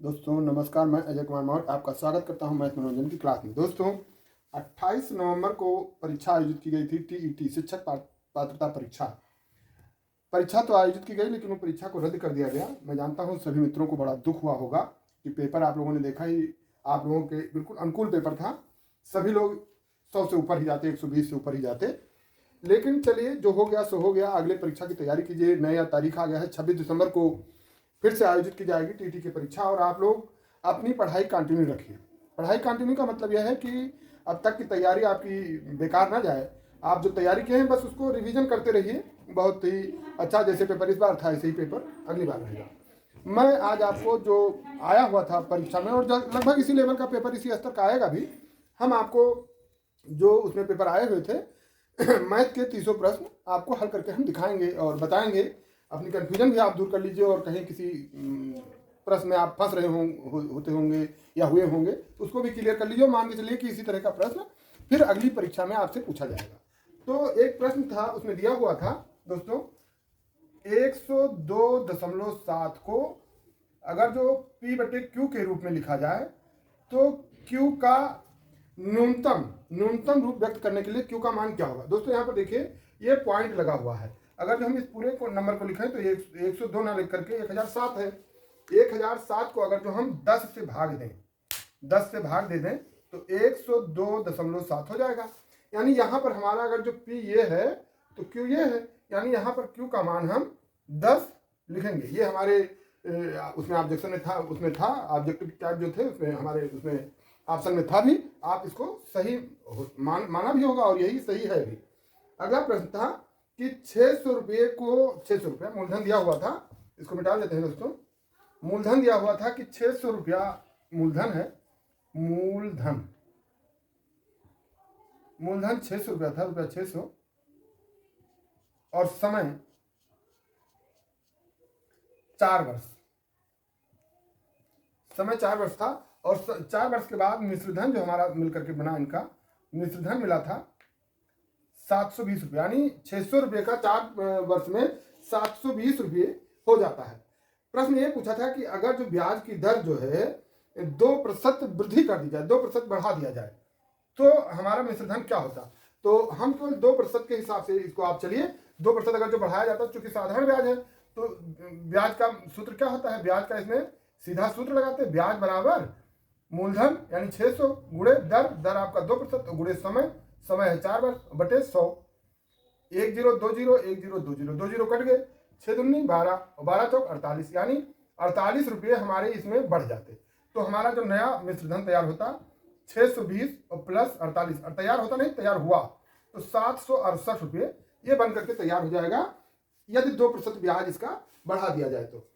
दोस्तों नमस्कार, मैं अजय कुमार मौर्य आपका स्वागत करता हूं मैथ मनोरंजन की क्लास में। दोस्तों 28 नवंबर को परीक्षा आयोजित की गई थी। टीईटी शिक्षक पात्रता परीक्षा। परीक्षा तो आयोजित की गई लेकिन वो परीक्षा को रद्द कर दिया गया। मैं जानता हूं सभी मित्रों को बड़ा दुख हुआ होगा कि पेपर आप लोगों ने देखा ही, आप लोगों के बिल्कुल अनुकूल पेपर था। सभी लोग 100 से ऊपर ही जाते, 120 से ऊपर ही जाते। लेकिन चलिए, जो हो गया सो हो गया। अगले परीक्षा की तैयारी कीजिए। नया तारीख आ गया है, 26 दिसंबर को फिर से आयोजित की जाएगी टीटी की परीक्षा। और आप लोग अपनी पढ़ाई कंटिन्यू रखिए। पढ़ाई कंटिन्यू का मतलब यह है कि अब तक की तैयारी आपकी बेकार ना जाए। आप जो तैयारी किए हैं बस उसको रिवीजन करते रहिए। बहुत ही अच्छा, जैसे पेपर इस बार था ऐसे ही पेपर अगली बार रहेगा। मैं आज आपको जो आया हुआ था परीक्षा में, और लगभग इसी लेवल का पेपर, इसी स्तर का आएगा भी, हम आपको जो उसमें पेपर आए हुए थे मैथ के 300 प्रश्न आपको हल करके हम दिखाएंगे और बताएंगे। अपनी कन्फ्यूजन भी आप दूर कर लीजिए, और कहीं किसी प्रश्न में आप फंस रहे होते होंगे या हुए होंगे तो उसको भी क्लियर कर लीजिए। मान के चलिए कि इसी तरह का प्रश्न फिर अगली परीक्षा में आपसे पूछा जाएगा। तो एक प्रश्न था, उसमें दिया हुआ था दोस्तों 102.7 को अगर जो P/Q के रूप में लिखा जाए तो Q का न्यूनतम रूप व्यक्त करने के लिए Q का मान क्या होगा। दोस्तों यहाँ पर देखिए, ये पॉइंट लगा हुआ है। अगर जो हम इस पूरे को नंबर को लिखें तो 102 ना लिख करके 1007 है। 1007 को अगर जो हम 10 से भाग दें, 10 से भाग दे दें तो 102.7 हो जाएगा। यानी यहाँ पर हमारा अगर जो P ये है तो Q ये है। यानी यहाँ पर Q का मान हम 10 लिखेंगे। ये हमारे उसमें ऑब्जेक्शन में था, उसमें था ऑब्जेक्टिव टाइप जो थे उसमें, हमारे उसमें ऑप्शन में था भी। आप इसको सही माना भी होगा और यही सही है भी। अगला प्रश्न था कि 600 रुपये को 600 रुपया मूलधन दिया हुआ था। इसको मिटा देते हैं दोस्तों। मूलधन दिया हुआ था कि 600 रुपया मूलधन है। मूलधन 600 रुपया था, रुपया 600, और समय 4 वर्ष। समय 4 वर्ष था, और 4 वर्ष के बाद मिश्रधन जो हमारा मिलकर के बना, इनका मिश्रधन मिला था 720 रुपये। यानी 600 रुपये का 4 वर्ष में 720 रुपये हो जाता है। प्रश्न ये पूछा था कि अगर जो ब्याज की दर जो है 2% वृद्धि कर दी जाए, 2% बढ़ा दिया जाए तो हमारा मिश्रधन क्या होता। तो हम केवल 2% के हिसाब से इसको, आप चलिए 2% अगर जो बढ़ाया जाता है, चूंकि साधारण ब्याज है तो ब्याज का सूत्र क्या होता है, ब्याज का इसमें सीधा सूत्र लगाते हैं। ब्याज बराबर मूलधन यानी 600 गुणे दर, दर आपका 2% गुणे समय, समय है 4 वर्ष बटे 100। 1 0 2 0 1 0 2 0 2 0 कट गए, 6 दूनी 12 और 12 चौक 48, यानी 48 रुपये हमारे इसमें बढ़ जाते। तो हमारा जो नया मिश्रधन तैयार होता 620 और प्लस 48, और तैयार होता नहीं, तैयार हुआ तो 768 रुपये ये बन करके तैयार हो जाएगा यदि 2% ब्याज इसका बढ़ा दिया जाए तो।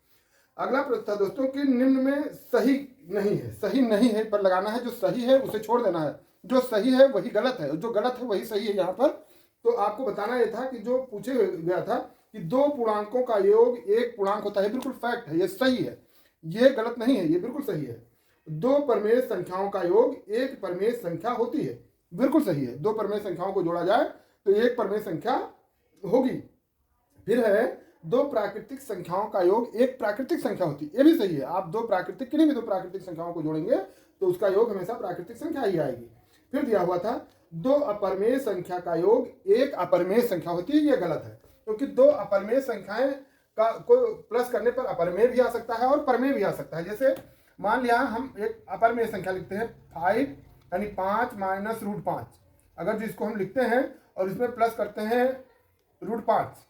अगला प्रश्न था दोस्तों कि निम्न में सही नहीं है। सही नहीं है पर लगाना है, जो सही है उसे छोड़ देना है, जो सही है वही गलत है, जो गलत है वही सही है। यहाँ पर तो आपको बताना यह था कि जो पूछे गया था कि 2 पूर्णांकों का योग 1 पूर्णांक होता है, बिल्कुल फैक्ट है, ये सही है, ये गलत नहीं है, ये बिल्कुल सही है। 2 परमेय संख्याओं का योग 1 परमेय संख्या होती है, बिल्कुल सही है। 2 परमेय संख्याओं को जोड़ा जाए तो 1 परमेय संख्या होगी। फिर है 2 प्राकृतिक संख्याओं का योग 1 प्राकृतिक संख्या होती है, ये भी सही है। आप 2 प्राकृतिक, किन्हीं भी 2 प्राकृतिक संख्याओं को जोड़ेंगे तो उसका योग हमेशा प्राकृतिक संख्या ही आएगी। फिर दिया हुआ था 2 अपरमेय संख्या का योग 1 अपरमेय संख्या होती है, ये गलत है, क्योंकि 2 अपरमेय संख्याएं का को प्लस करने पर अपरमेय भी आ सकता है और परमेय भी आ सकता है। जैसे मान लिया हम एक अपरमेय संख्या लिखते हैं 5 यानी 5 माइनस √5, अगर जो इसको हम लिखते हैं और इसमें प्लस करते हैं √5,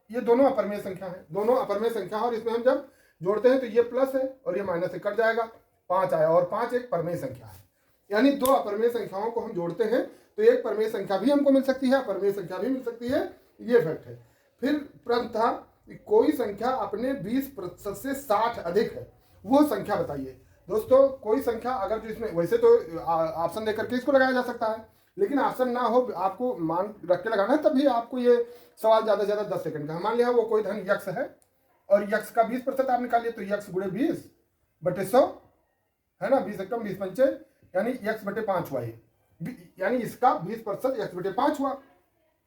ये दोनों अपरमेय संख्या है, दोनों अपरमेय संख्या, और इसमें हम जब जोड़ते हैं तो ये प्लस है और ये माइनस से कट जाएगा, 5 आया, और 5 एक परमेय संख्या है। यानी 2 अपरमेय संख्याओं को हम जोड़ते हैं तो एक परमेय संख्या भी हमको मिल सकती है, अपरमेय संख्या भी मिल सकती है, ये फैक्ट है। फिर प्रश्न था कि कोई संख्या अपने 20% से 60 अधिक है, वो संख्या बताइए। दोस्तों कोई संख्या अगर जो इसमें, वैसे तो ऑप्शन देकर के इसको लगाया जा सकता है, लेकिन ऑप्शन ना हो, आपको मान रख के लगाना है, तभी आपको ये सवाल ज़्यादा से ज़्यादा 10 सेकंड का। मान लिया वो कोई धन यक्स है और यक्स का 20% आप निकालिए तो यक्स गुणे 20 बटे 100 है ना, 20 एकम 20 पंचे, यानी यक्स बटे 5 हुआ ये, यानी इसका 20% यक्स बटे 5 हुआ।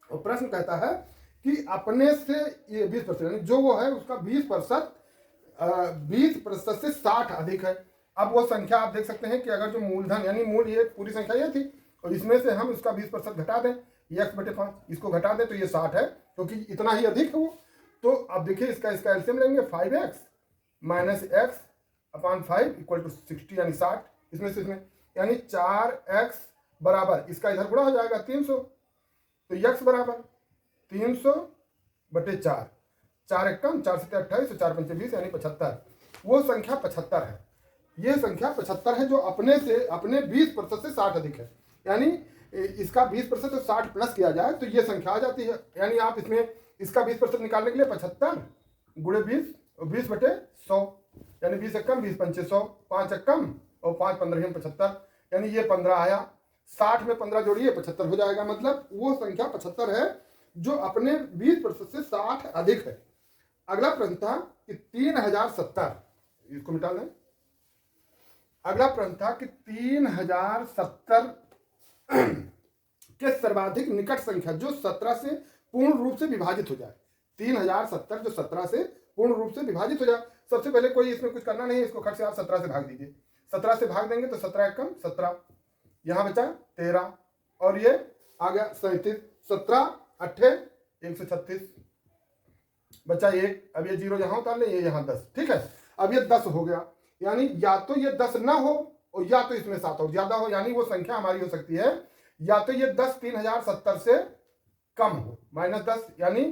और प्रश्न कहता है कि अपने से ये 20% यानी जो वो है उसका 20% 20% से 60 अधिक है। अब वो संख्या आप देख सकते हैं कि अगर जो मूलधन यानी मूल ये पूरी संख्या ये थी और इसमें से हम इसका 20% घटा दें, ये x/5 इसको घटा दें तो ये 60 है, क्योंकि इतना ही अधिक है वो। तो अब देखिए इसका एलसीएम लेंगे, 5x minus x/5 equal to 60 यानी 60, इसमें से इसमें यानी 4x बराबर इसका इधर गुणा हो जाएगा 300, तो x बराबर 300/4, 4 एक कम 4 से 28 तो 4 पंचे 20 यानी 75। वो संख्या 75 है। ये संख्या 75 है जो अपने 20% से 60 अधिक है। यानी इसका 20% तो 60 प्लस किया जाए तो ये संख्या आ जाती है। यानी आप इसमें इसका 20% निकालने के लिए 75 गुणे 20/100 यानी 20 एक कम 20 पंचे 100, 5 एक कम और 5 15 75 यानी ये 15 आया। 60 में 15 जोड़िए 75 हो जाएगा। मतलब वो संख्या 75 है जो अपने 20% से 60 अधिक है। अगला प्रश्न था कि 3070, इसको मिटा लें। अगला प्रश्न था कि 3070 के सर्वाधिक निकट संख्या जो 17 से पूर्ण रूप से विभाजित हो जाए। 3070 जो 17 से पूर्ण रूप से विभाजित हो जाए। सबसे पहले कोई इसमें कुछ करना नहीं है, इसको खट से आप 17 से भाग दीजिए। 17 से भाग देंगे तो 17 एक कम 17, यहाँ बचा 13 और ये आ गया 37, 17 8 136 बचा 1। अब ये 0 यहाँ उतार लें, ये यहाँ 10, ठीक है। अब ये 10 हो गया, यानी या तो ये 10 ना हो और या तो इसमें 7 और ज्यादा हो। यानी वो संख्या हमारी हो सकती है या तो ये 10 3070 से कम हो, -10 यानी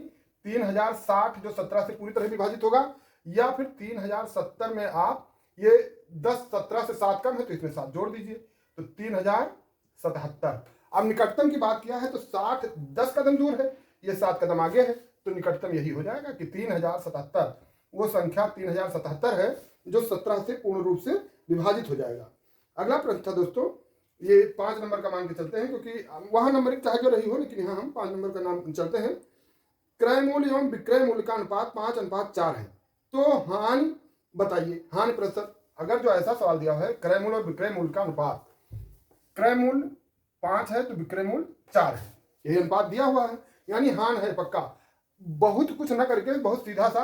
3060 जो 17 से पूरी तरह विभाजित होगा, या फिर 3070 में आप ये 10 17 से 7 कम है तो इसमें 7 जोड़ दीजिए तो 3077। अब निकटतम की बात किया है तो 60 10 कदम दूर है, ये 7 कदम आगे है, तो निकटतम यही हो जाएगा कि 3077 वो संख्या 3077 है जो 17 से पूर्ण रूप से विभाजित हो जाएगा। अगला प्रश्न था दोस्तों, ये 5 नंबर का मान के चलते हैं क्योंकि वहां नंबरिंग चाहे जो रही हो, लेकिन यहाँ हम 5 नंबर का नाम चलते हैं। क्रय मूल्य एवं विक्रय मूल्य का अनुपात 5:4 है, तो हानि बताइए, हानि प्रतिशत। अगर जो ऐसा सवाल दिया है क्रय मूल्य और विक्रय मूल्य का अनुपात, क्रय मूल्य 5 है तो विक्रय मूल्य 4 है, यही अनुपात दिया हुआ है, यानी हानि है पक्का। बहुत कुछ ना करके बहुत सीधा सा,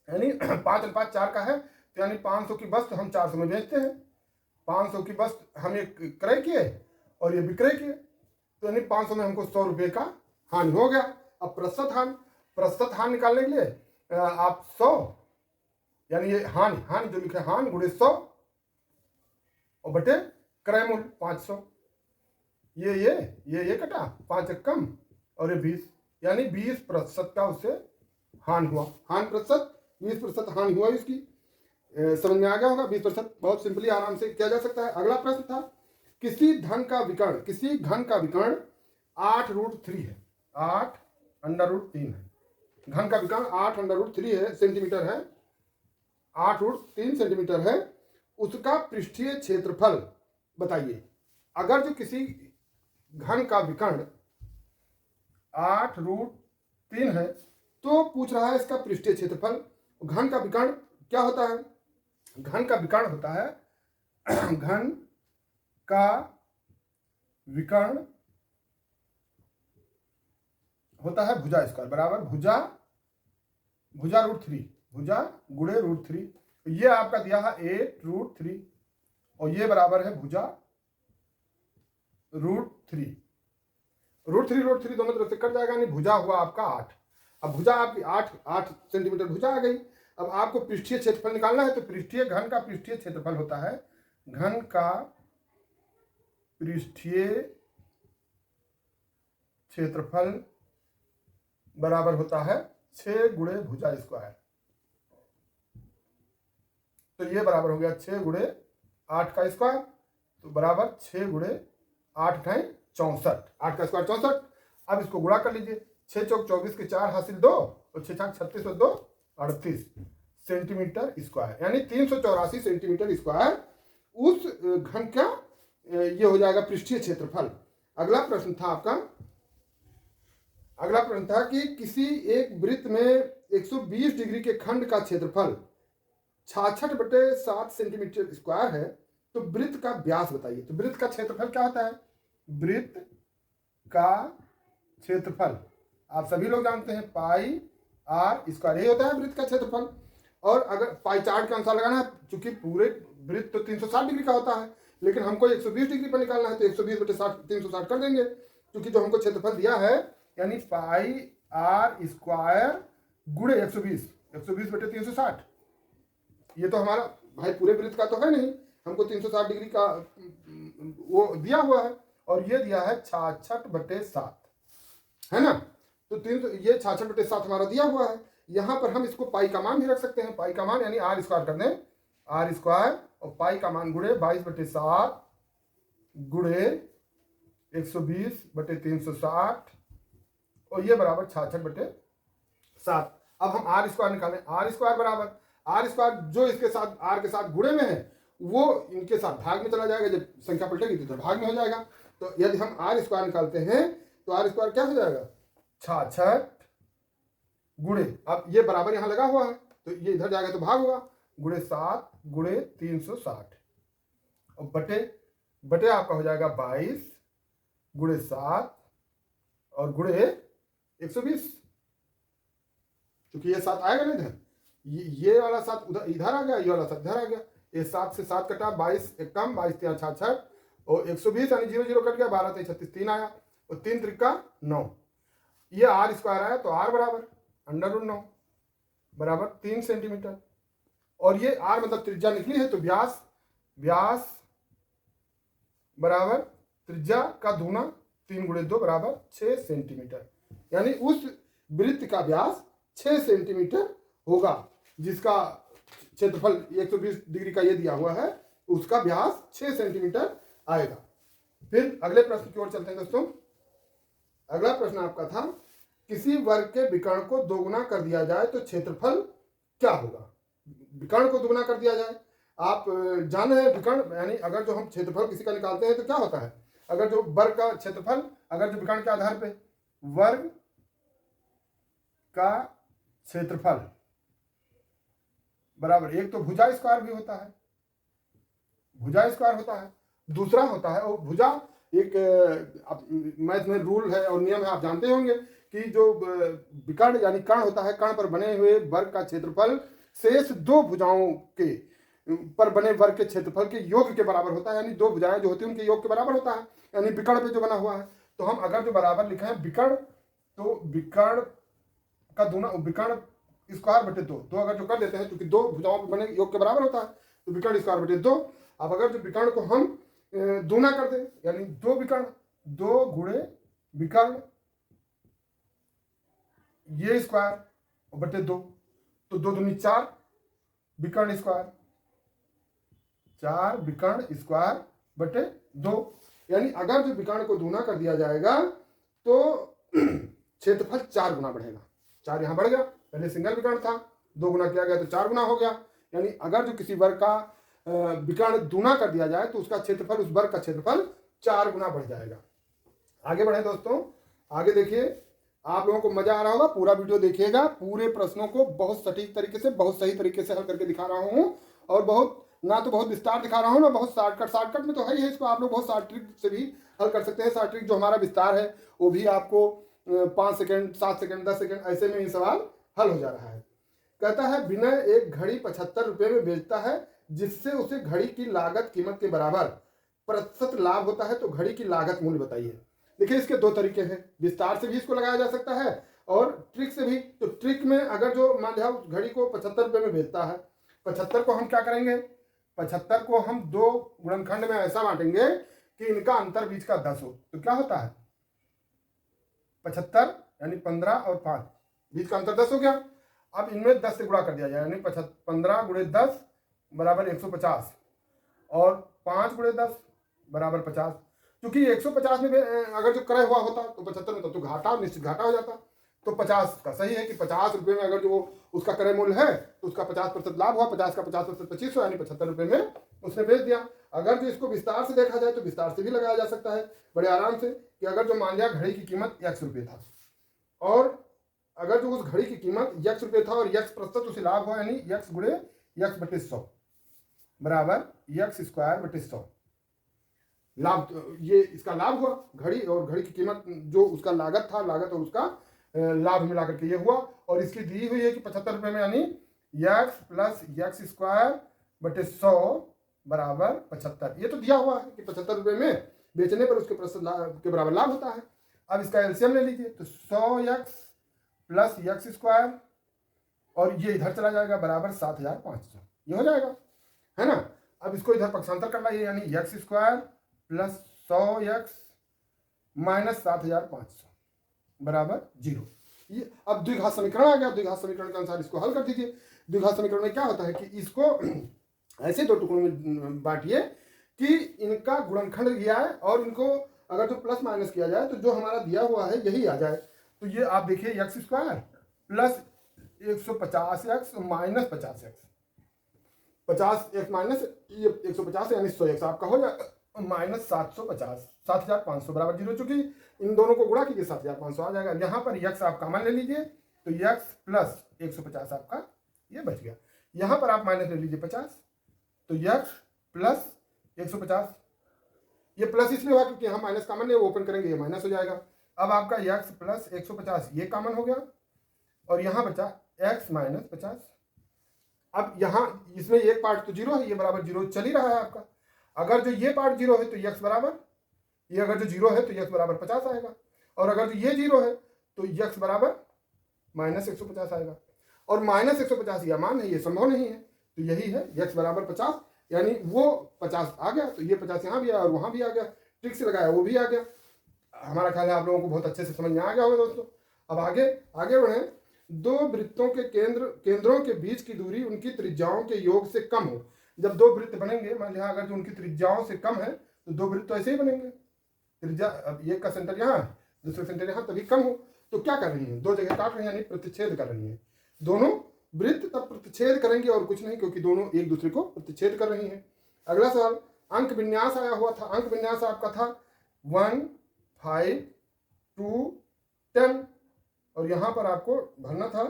यानी 5:4 का है तो यानी 500 की वस्तु हम 400 में बेचते हैं। 500 की वस्तु हम एक क्रय किए और ये विक्रय किए, तो यानी 500 में हमको 100 रुपये का हानि हो गया। अब प्रतिशत हानि निकालने के लिए आप 100 यानी ये हानि जो लिखे हानि गुणे 100 और बटे क्रय मूल्य 500, ये कटा 5 एक कम और ये 20 यानी 20% का उससे हानि हुआ। हानि प्रतिशत 20% हानि हुआ इसकी। समझ में आ गया होगा। 20% बहुत सिंपली आराम से किया जा सकता है। अगला प्रश्न था किसी घन का विकर्ण 8√3 है, 8√3 है। घन का विकर्ण 8√3 है सेंटीमीटर है, 8√3 सेंटीमीटर है। उसका पृष्ठीय क्षेत्रफल बताइए। अगर जो किसी घन का विकर्ण 8√3 है तो पूछ रहा है इसका पृष्ठीय क्षेत्रफल। घन का विकर्ण क्या होता है? घन का विकर्ण होता है घन का विकर्ण होता है भुजा स्क्वायर बराबर भुजा √3, भुजा गुणे √3। ये आपका दिया है 8√3 और ये बराबर है भुजा √3। √3 दोनों तरफ से कट जाएगा, यानी भुजा हुआ आपका 8। अब भुजा आपकी 8 सेंटीमीटर भुजा आ गई। अब आपको पृष्ठीय क्षेत्रफल निकालना है, तो घन का पृष्ठीय क्षेत्रफल होता है, घन का पृष्ठीय क्षेत्रफल बराबर होता है 6 गुणे भुजा स्क्वायर। तो ये बराबर हो गया 6 गुणे 8 का स्क्वायर, तो बराबर 6 गुणे 8 × 64, 8 का स्क्वायर 64। अब इसको गुणा कर लीजिए, 6 चौक 24 के 4 हासिल 2 और 6 छाक 36 और 2 38 सेंटीमीटर स्क्वायर, यानी 384 सेंटीमीटर स्क्वायर उस घन का ये हो जाएगा पृष्ठीय क्षेत्रफल। अगला प्रश्न था कि किसी एक वृत्त में 120 डिग्री के खंड का क्षेत्रफल 66/7 सेंटीमीटर स्क्वायर है, तो वृत्त का व्यास बताइए। तो वृत्त का क्षेत्रफल क्या होता है? वृत्त का क्षेत्रफल आप सभी लोग जानते हैं पाई r स्क्वायर, यही होता है वृत्त का क्षेत्रफल। और अगर पाई चार्ट के अनुसार लगाना है, चूंकि पूरे वृत्त तो 360 डिग्री का होता है, लेकिन हमको 120 डिग्री पर निकालना है तो 120 बटे 360 कर देंगे, क्योंकि जो हमको क्षेत्रफल दिया है यानी पाई आर स्क्वायर गुणे 120 बटे 360, ये तो हमारा भाई पूरे वृत्त का तो है नहीं, हमको 360 डिग्री का वो दिया हुआ है, और ये दिया है 66 बटे 7, है ना। तो ये 66 बटे 7 हमारा दिया हुआ है। यहाँ पर हम इसको पाई का मान भी रख सकते हैं, पाई का मान यानी आर स्क्वायर कर दें, आर स्क्वायर और पाई का मान गुणे 22 बटे 7 गुणे 120 बटे 360 और ये बराबर 66 बटे 7। अब हम आर स्क्वायर निकालें, आर स्क्वायर बराबर आर स्क्वायर जो इसके साथ आर के साथ गुणे में है वो इनके साथ भाग में चला जाएगा, जब संख्या पलटेगी तो भाग में हो जाएगा। तो यदि हम आर स्क्वायर निकालते हैं तो आर स्क्वायर क्या हो जाएगा 66 गुणे, अब ये बराबर यहां लगा हुआ है तो ये इधर जाएगा तो भाग होगा, गुणे 7 गुणे 360 और बटे आपका हो जाएगा 22 गुणे 7 और गुणे 120, क्योंकि ये 7 आएगा ना इधर, ये वाला 7 उधर इधर आ गया, ये वाला 7 इधर आ गया, ये 7 से 7 कटा, 22 एक कम, 22 3 66 और 120 यानी 0 0 कट गया, 12 3 36 3 आया और 3 त्रिका 9, ये आर स्क्वायर आया तो आर बराबर √9 बराबर 3 सेंटीमीटर, और ये आर मतलब त्रिज्या निकली है तो व्यास बराबर त्रिज्या का दूना 3 गुणे 2 बराबर 6 सेंटीमीटर, यानी उस वृत्त का व्यास 6 सेंटीमीटर होगा जिसका क्षेत्रफल 120 डिग्री का ये दिया हुआ है, उसका व्यास 6 सेंटीमीटर आएगा। फिर अगले प्रश्न की ओर चलते हैं दोस्तों। अगला प्रश्न आपका था किसी वर्ग के विकर्ण को दोगुना कर दिया जाए तो क्षेत्रफल क्या होगा। विकर्ण को दोगुना कर दिया जाए, आप जान रहे हैं विकर्ण यानी अगर जो हम क्षेत्रफल किसी का निकालते हैं तो क्या होता है, अगर जो वर्ग का क्षेत्रफल अगर जो विकर्ण के आधार पे वर्ग का क्षेत्रफल बराबर एक तो भुजा स्क्वायर भी होता है, भुजा स्क्वायर होता है, दूसरा होता है और भुजा एक मैथ में रूल है और नियम है, आप जानते होंगे कि जो विकर्ण यानी कर्ण होता है, कर्ण पर बने हुए वर्ग का क्षेत्रफल शेष दो भुजाओं के पर बने वर्ग के क्षेत्रफल के योग के बराबर होता है, यानी दो भुजाएं जो होती हैं उनके योग के बराबर होता है, यानी विकर्ण पे जो बना हुआ है। तो हम अगर जो बराबर लिखे हैं विकर्ण, तो विकर्ण का दूना विकर्ण स्क्वायर बटे 2 अगर जो कर देते हैं क्योंकि दो भुजाओं पर बने योग के बराबर होता है तो विकर्ण स्क्वायर बटे 2। अब अगर जो विकर्ण को हम दूना कर दें यानी दो विकर्ण 2 गुणे विकर्ण ये स्क्वायर बटे 2 तो 2 दूनी 4 विकर्ण स्क्वायर 4 विकर्ण स्क्वायर बटे 2, यानी अगर जो विकर्ण को दूना कर दिया जाएगा तो क्षेत्रफल 4 गुना बढ़ेगा। 4 यहां बढ़ गया, पहले सिंगल विकर्ण था, 2 गुना किया गया तो 4 गुना हो गया, यानी अगर जो किसी वर्ग का विकर्ण दूना कर दिया जाए तो उसका क्षेत्रफल उस वर्ग का क्षेत्रफल 4 गुना बढ़ जाएगा। आगे बढ़े दोस्तों, आगे देखिए, आप लोगों को मजा आ रहा होगा, पूरा वीडियो देखिएगा, पूरे प्रश्नों को बहुत सटीक तरीके से बहुत सही तरीके से हल करके दिखा रहा हूं और बहुत ना तो बहुत विस्तार दिखा रहा हूं ना बहुत शॉर्टकट में तो है ही, इसको आप लोग बहुत शॉर्ट ट्रिक से भी हल कर सकते हैं। शॉर्ट ट्रिक जो हमारा विस्तार है वो भी आपको 5 सेकंड 7 सेकंड 10 सेकंड ऐसे में ये सवाल हल हो जा रहा है। कहता है विनय एक घड़ी 75 रुपए में बेचता है जिससे उसे घड़ी की लागत कीमत के बराबर प्रतिशत लाभ होता है, तो घड़ी की लागत मूल्य बताइए। देखिए इसके 2 तरीके हैं, विस्तार से भी इसको लगाया जा सकता है और ट्रिक से भी। तो ट्रिक में अगर जो मान लिया घड़ी को 75 रुपए में बेचता है, 75 को हम क्या करेंगे, 75 को हम 2 गुणनखंड में ऐसा बांटेंगे कि इनका अंतर बीच का 10 हो, तो क्या होता है 75 यानी 15 और 5 बीच का अंतर 10 हो गया। अब इनमें 10 से गुणा कर दिया जाए, यानी 15 गुणे 10 बराबर 150 और 5 गुणे 10 बराबर 50। क्योंकि 150 में अगर जो क्रय हुआ होता तो 75 में तो घाटा, निश्चित घाटा हो जाता। तो 50 का सही है कि 50 रुपये में अगर जो उसका क्रय मूल्य है तो उसका 50% लाभ हुआ, 50 का 50% 2500 यानी 75 रुपये में उसने बेच दिया। अगर जो इसको विस्तार से देखा जाए तो विस्तार से भी लगाया जा सकता है बड़े आराम से, कि अगर जो मान लिया घड़ी की कीमत x रुपये था और अगर जो उस घड़ी की कीमत x रुपये था और x% उसे लाभ हुआ, यानी x गुणे x बटे 100 बराबर x स्क्वायर बटे 100 लाभ, ये इसका लाभ हुआ घड़ी, और घड़ी की कीमत जो उसका लागत था, लागत और उसका लाभ मिला करके ये हुआ। और इसकी दी हुई है कि 75 रुपये में, यानी एक्स प्लस एक्स स्क्वायर बटे 100 बराबर 75। ये तो दिया हुआ है कि 75 रुपये में बेचने पर उसके प्रतिशत के बराबर लाभ होता है। अब इसका एलसीएम ले लीजिए, तो 100x प्लस एक्स स्क्वायर और ये इधर चला जाएगा बराबर 7500, ये हो जाएगा, है ना। अब इसको इधर पक्षांतर कर लाइए, यानी x square plus 100x minus 7500 बराबर 0। ये अब द्विघात समीकरण आ गया। द्विघात समीकरण के अनुसार इसको हल कर दीजिए। द्विघात समीकरण में क्या होता है कि इसको ऐसे दो टुकड़ों में बांटिए कि इनका गुणनखंड दिया है और इनको अगर जो प्लस माइनस किया जाए तो जो हमारा दिया हुआ है यही आ जाए। तो ये आप देखिए x square plus 150x minus 50x, 50x minus ये 150 यानी 100x आपका हो जाएगा माइनस 750, 7500 बराबर 0। चूंकि इन दोनों को गुणा कीजिए 7500 आ जाएगा। यहाँ पर x आप कॉमन ले लीजिए, तो x प्लस 150 आपका ये बच गया। यहाँ पर आप माइनस ले लीजिए 50, तो x प्लस 150, ये प्लस इसलिए हुआ क्योंकि यहाँ माइनस कॉमन है, वो ओपन करेंगे ये माइनस हो जाएगा। अब आपका x प्लस 150 ये कॉमन हो गया और यहाँ बचा x माइनस 50। अब यहाँ इसमें एक पार्ट तो 0 है, ये बराबर 0 चल ही रहा है आपका। अगर जो ये पार्ट 0 है तो x बराबर, ये अगर जो 0 है तो x बराबर 50 आएगा, और अगर जो ये 0 है तो x बराबर माइनस 150 आएगा। और माइनस 150 यह मान है, ये संभव नहीं है, तो यही है x बराबर 50, यानी वो 50 आ गया तो ये 50 यहाँ भी आया और वहाँ भी आ गया, ट्रिक से लगाया वो भी आ गया। हमारा ख्याल है आप लोगों को बहुत अच्छे से समझ में आ गया होगा दोस्तों। अब आगे बढ़े। दो वृत्तों के केंद्रों के बीच की दूरी उनकी त्रिज्याओं के योग से कम हो। जब दो वृत्त बनेंगे, मान लिया अगर जो उनकी त्रिज्याओं से कम है तो दो वृत्त तो ऐसे ही बनेंगे। त्रिज्या, अब एक का सेंटर यहाँ दूसरा सेंटर यहाँ, तभी कम हो। तो क्या कर रही है, दो जगह काट रही है, यानी प्रतिच्छेद कर रही है। दोनों वृत्त तब प्रतिच्छेद करेंगे और कुछ नहीं, क्योंकि दोनों एक दूसरे को प्रतिच्छेद कर रही हैं। अगला सवाल, अंक विन्यास आया हुआ था। अंक विन्यास आपका था 1, 5, 2, 10 और यहाँ पर आपको भरना था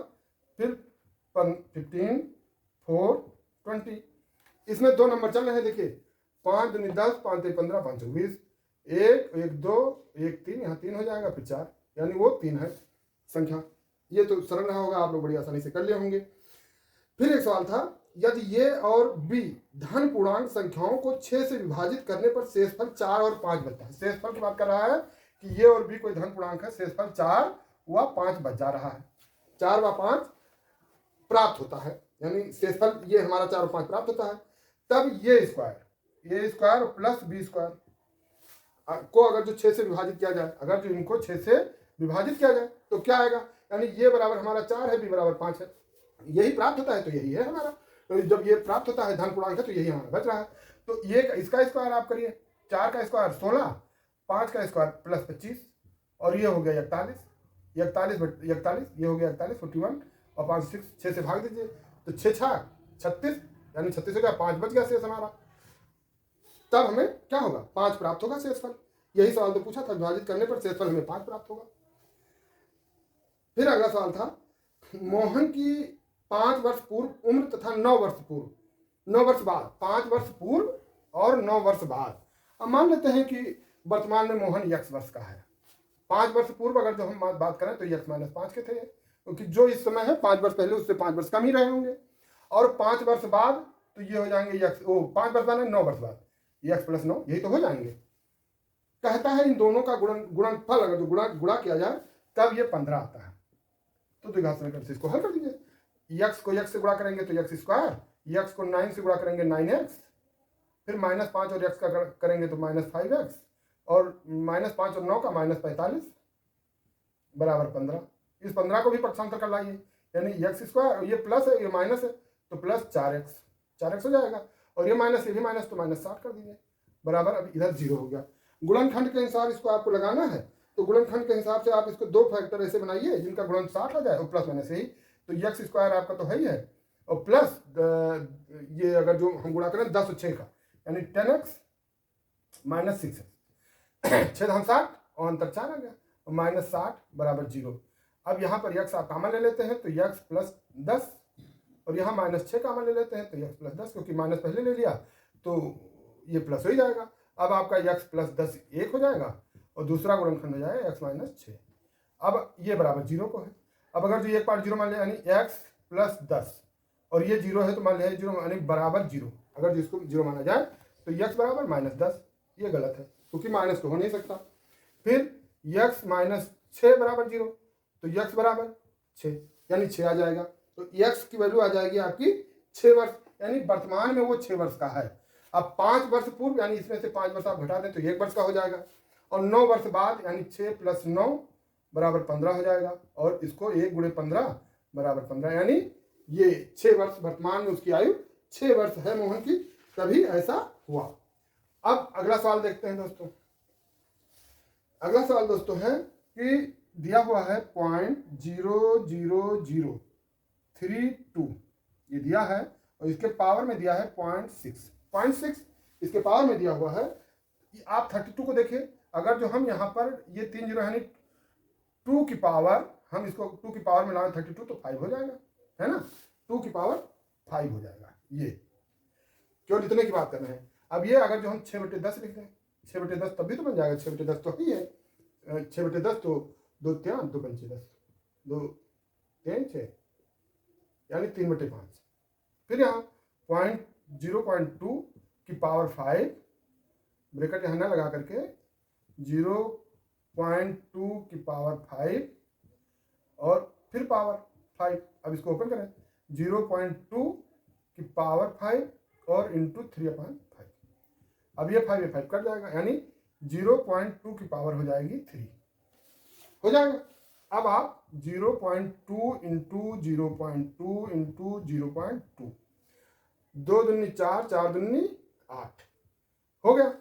फिर 15, 4, 20। इसमें दो नंबर चल रहे हैं, देखिए 5 दूनी 10, 5 3 15, 5 24, 1 1 2 1 3, यहाँ 3 हो जाएगा फिर 4, यानी वो 3 है संख्या। ये तो सरल रहा होगा, आप लोग बड़ी आसानी से कर लिए होंगे। फिर एक सवाल था, यदि ये और बी धन पूर्णांक संख्याओं को 6 से विभाजित करने पर शेषफल 4 और 5 बनता है। शेषफल की बात कर रहा है कि ये और बी कोई धन पूर्णांक है, शेषफल 4 व 5 बच जा रहा है, 4 व 5 प्राप्त होता है, यानी शेषफल ये हमारा 4 और 5 प्राप्त होता है। तब ये स्क्वायर प्लस बी स्क्वायर को अगर जो 6 से विभाजित किया जाए, अगर जो इनको 6 से विभाजित किया जाए तो क्या आएगा, यानी ये बराबर हमारा 4 है, बी बराबर 5 है, यही प्राप्त होता है, तो यही है हमारा। तो जब ये प्राप्त होता है धन पूर्णांक है तो यही हमारा बच रहा है। तो ये इसका स्क्वायर आप करिए, 4 का स्क्वायर 16, 5 का स्क्वायर प्लस 25 और ये हो गया 41, ये हो गया 41, 41 और 5 6 से भाग दीजिए तो 6 6 36, यानी 36 हो गया, 5 बच गया शेष हमारा। तब हमें क्या होगा, 5 प्राप्त होगा शेषफल। यही सवाल तो पूछा था, विभाजित करने पर शेषफल हमें 5 प्राप्त होगा। फिर अगला सवाल था, मोहन की 5 वर्ष पूर्व उम्र तथा 9 वर्ष बाद, 5 वर्ष पूर्व और 9 वर्ष बाद। अब मान लेते हैं कि वर्तमान में मोहन x वर्ष का है। 5 वर्ष पूर्व अगर जो हम बात करें तो x माइनस 5 के थे, क्योंकि जो इस समय है 5 वर्ष पहले उससे 5 वर्ष कम ही रहे होंगे। और 5 वर्ष बाद तो ये हो जाएंगे x, 5 वर्ष बाद 9 वर्ष बाद x प्लस 9, यही तो हो जाएंगे। कहता है इन दोनों का गुणनफल अगर जो गुणा किया जाए तब ये 15 आता है। तो द्विघात समीकरण से इसको हल कर दीजिए। x को x से गुणा करेंगे तो x स्क्वायर, x को 9 से गुणा करेंगे 9x, फिर -5 और x का करेंगे तो -5x, और -5 और 9 का -45 बराबर 15। इस 15 को भी पक्षांतर कर लाइए, यानी x स्क्वायर, ये प्लस है ये माइनस है तो प्लस 4x हो जाएगा, और ये माइनस ये भी माइनस तो -60 कर दीजिए बराबर, अब इधर 0 हो गया। गुणनखंड के हिसाब इसको आपको लगाना है, तो गुणनखंड के हिसाब से आप इसको 2 फैक्टर ऐसे बनाइए जिनका गुणन 60 आ जाए और प्लस माइनस ही, तो x स्क्वायर आपका तो है ही है, और प्लस ये अगर जो हम गुणा करें 10 और 6 का, यानी 10x माइनस 6 है, 6 धन 60 और अंतर 4 आ गया, और -60 बराबर 0। अब यहाँ पर x आप कॉमन ले लेते हैं तो x प्लस 10, और यहाँ -6 कॉमन ले लेते हैं तो x प्लस 10, क्योंकि माइनस पहले ले लिया तो ये प्लस हो ही जाएगा। अब आपका x प्लस 10 1 हो जाएगा और दूसरा गुणनखंड हो जाएगा x माइनस 6। अब ये बराबर 0 को है। अब अगर जो एक पार्ट 0 मान लिया, यानी x प्लस 10 और ये 0 है तो मान लिया 0 यानी बराबर 0। अगर जिसको 0 माना जाए तो x बराबर -10, ये गलत है क्योंकि माइनस तो हो नहीं सकता। फिर x - 6 बराबर 0, तो x बराबर 6 यानी 6 आ जाएगा। तो x की वैल्यू आ जाएगी आपकी 6 वर्ष, यानी वर्तमान में वो 6 वर्ष का है। अब 5 वर्ष पूर्व यानी इसमें से 5 वर्ष आप घटा दें तो 1 वर्ष का हो जाएगा, और 9 वर्ष बाद यानी 6 + 9 बराबर 15 हो जाएगा, और इसको 1 × 15 बराबर 15, यानी ये 6 वर्ष वर्तमान में उसकी आयु 6 वर्ष है मोहन की, तभी ऐसा हुआ। अब अगला सवाल देखते हैं दोस्तों। अगला सवाल दोस्तों है कि दिया हुआ है 0.00032, ये दिया है, और इसके पावर में दिया है 0.6 इसके पावर में दिया हुआ है। आप 32 को देखिए, अगर जो हम यहाँ पर ये 3 जीरो यानी 2 की पावर, हम इसको 2 की पावर में लाएं 32 तो 5 हो जाएगा, है ना, 2 की पावर 5 हो जाएगा। ये क्यों इतने की बात कर रहे हैं। अब ये अगर जो हम 6/10 लिख दें, 6/10 तब भी तो बन जाएगा, 6/10 तो ही है, 6/10 तो 2 3 2 5 10 2 3 6 यानी 3/5। फिर यहाँ 0.2 की पावर 5, ब्रैकेट यहाँ ना लगा करके 0.2 की पावर 5 और फिर पावर 5। अब इसको ओपन करें, 0.2 की पावर 5 और इंटू 3/5। अब ये 5 कट जाएगा, यानी 0.2 की पावर हो जाएगी 3 हो जाएगा। अब आप 0.2 इंटू 0.2 इंटू 0.2, 2 दूनी 4, 4 दूनी 8 हो गया,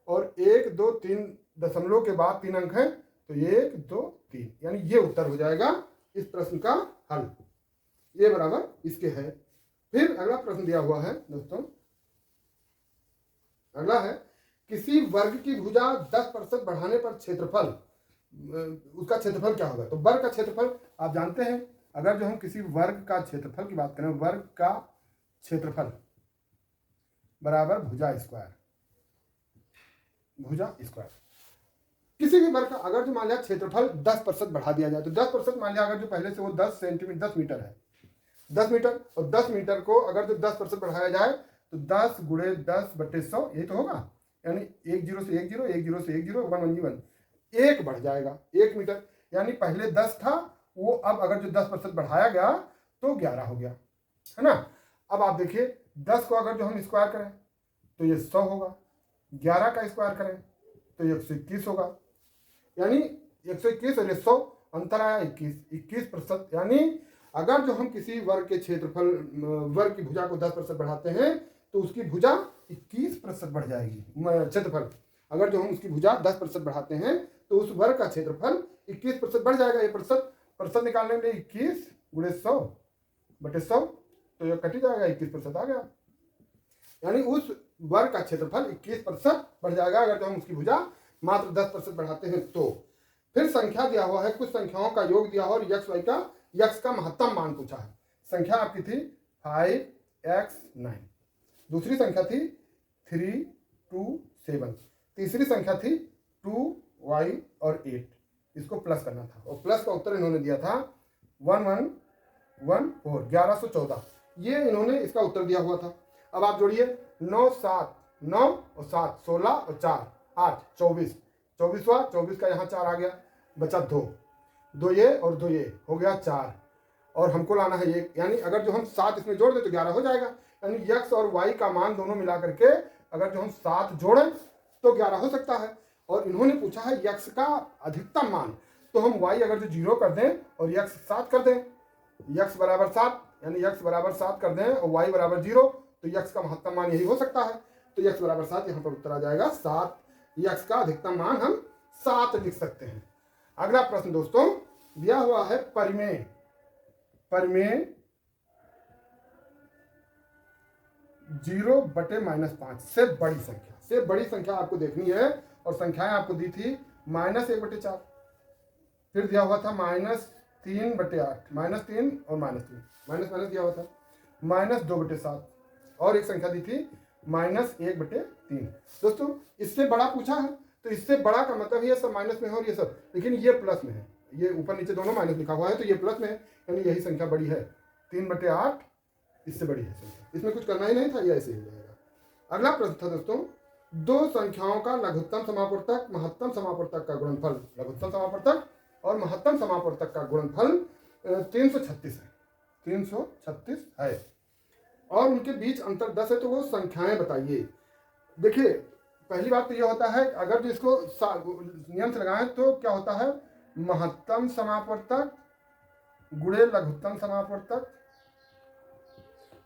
और 1 2 3 दशमलव के बाद 3 अंक है तो 1 2 3, यानी ये उत्तर हो जाएगा इस प्रश्न का हल, ये बराबर इसके है। फिर अगला प्रश्न दिया हुआ है दोस्तों, अगला है किसी वर्ग की भुजा 10% बढ़ाने पर क्षेत्रफल, उसका क्षेत्रफल क्या होगा। तो वर्ग का क्षेत्रफल आप जानते हैं, अगर जो हम किसी वर्ग का क्षेत्रफल की बात करें, वर्ग का क्षेत्रफल बराबर भुजा स्क्वायर, भुजा स्क्वायर। किसी भी वर्ग का अगर जो मान लिया क्षेत्रफल 10% बढ़ा दिया जाए, तो 10% मान लिया अगर जो पहले से वो 10 सेंटीमीटर 10 मीटर है, 10 मीटर, और 10 मीटर को अगर जो 10% बढ़ाया जाए तो 10 × 10/100 यही तो होगा, यानी 1 0 से 1 0 1 0 से 1 0 1 1 1 1 बढ़ जाएगा 1 मीटर, यानी पहले 10 था वो अब अगर जो 10% बढ़ाया गया तो 11 हो गया, है ना। अब आप देखिए 10 को अगर जो हम स्क्वायर करें तो ये 100 होगा, 11 का स्क्वायर करें तो ये 121 होगा, यानी 121 और 100 अंतर आया 21%। यानी अगर जो हम किसी वर्ग के क्षेत्रफल, वर्ग की भुजा को 10% बढ़ाते हैं तो उसकी भुजा 21% बढ़ जाएगी, क्षेत्रफल अगर जो हम उसकी भुजा 10% बढ़ाते हैं तो उस वर्ग का क्षेत्रफल 21% बढ़ जाएगा। ये प्रतिशत निकालने में 21 × 100/100 तो ये कट ही जाएगा, 21% आ गया, यानी उस वर्ग का क्षेत्रफल 21% बढ़ जाएगा अगर जो हम उसकी भुजा मात्र 10% बढ़ाते हैं तो। फिर संख्या दिया हुआ है, कुछ संख्याओं का योग दिया हुआ और यक्स का महत्तम मान पूछा है। संख्या आपकी थी 5x 9, दूसरी संख्या थी 3 2 7, तीसरी संख्या थी 2y और 8, इसको प्लस करना था, और प्लस का उत्तर इन्होंने दिया था 1114 1114, ये इन्होंने इसका उत्तर दिया हुआ था। अब आप जोड़िए 9 7 9 और 7 16 और 4 8 24, 24 का यहाँ 4 आ गया, बचा 2 ये और 2 ये हो गया 4, और हमको लाना है 1, यानी अगर जो हम 7 इसमें जोड़ दें तो 11 हो जाएगा, यानी x और y का मान दोनों मिला करके अगर जो हम 7 जोड़ें तो 11 हो सकता है। और इन्होंने पूछा है x का अधिकतम मान, तो हम y अगर जो 0 कर दें और x 7 कर दें, x बराबर 7 यानी x बराबर 7 कर दें और y बराबर 0, तो x का महत्तम मान यही हो सकता है, तो x बराबर 7 यहाँ पर उत्तर आ जाएगा 7, x का अधिकतम मान हम 7 लिख सकते हैं। अगला प्रश्न दोस्तों दिया हुआ है परिमेय 0/-5 से बड़ी संख्या आपको देखनी है, और संख्याएं आपको दी थी -1/4, फिर दिया हुआ था -3/8, -3 और -3 दिया हुआ था, -2/7, और एक संख्या दी थी -1/3। दोस्तों इससे बड़ा पूछा है, तो इससे बड़ा का मतलब ये सब माइनस में है और ये सब, लेकिन ये प्लस में है, ये ऊपर नीचे दोनों माइनस लिखा हुआ है तो ये प्लस में है, यानी यही संख्या बड़ी है 3/8 इससे बड़ी है संख्या, इसमें कुछ करना ही नहीं था, ये ऐसे ही हो जाएगा। अगला प्रश्न था दोस्तों, दो संख्याओं का लघुत्तम समापवर्तक महत्तम समापवर्तक का गुणनफल, लघुत्तम समापवर्तक और महत्तम समापवर्तक का गुणनफल 336 है, 336 है और उनके बीच अंतर 10 है, तो वो संख्याएं बताइए। देखिए पहली बात तो ये होता है, अगर जो इसको नियम से लगाएं तो क्या होता है, महत्तम समापवर्तक गुणे लघुत्तम समापवर्तक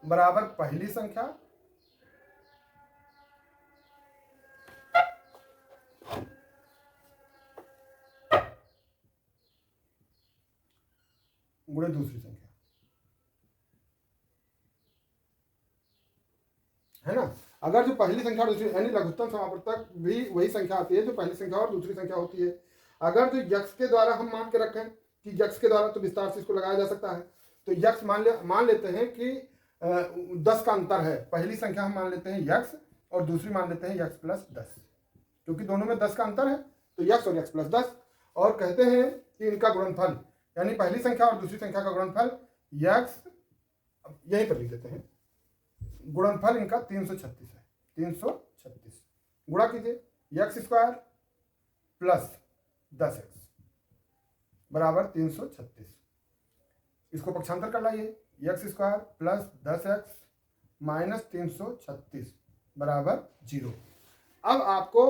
बराबर पहली संख्या गुणे दूसरी संख्या, है ना। अगर जो पहली संख्या और दूसरी, यानी लघुत्तम समापवर्तक भी वही संख्या आती है जो पहली संख्या और दूसरी संख्या होती है। अगर जो यक्स के द्वारा हम मान के रखें कि यक्स के द्वारा तो विस्तार से इसको लगाया जा सकता है, तो यक्स मान लेते हैं कि 10 का अंतर है, पहली संख्या हम मान लेते हैं यक्स और दूसरी मान लेते हैं यक्स प्लस 10, क्योंकि दोनों में 10 का अंतर है, तो यक्स और यक्स प्लस 10, और कहते हैं कि इनका गुणनफल यानी पहली संख्या और दूसरी संख्या का गुणनफल यक्स, यहीं पर लिख देते हैं, गुणनफल इनका 336 है, 336 गुणा कीजिए, यक्स स्क्वायर प्लस 10x बराबर 336, इसको पक्षांतर कर लाइए, x square plus 10x minus 336 बराबर 0। अब आपको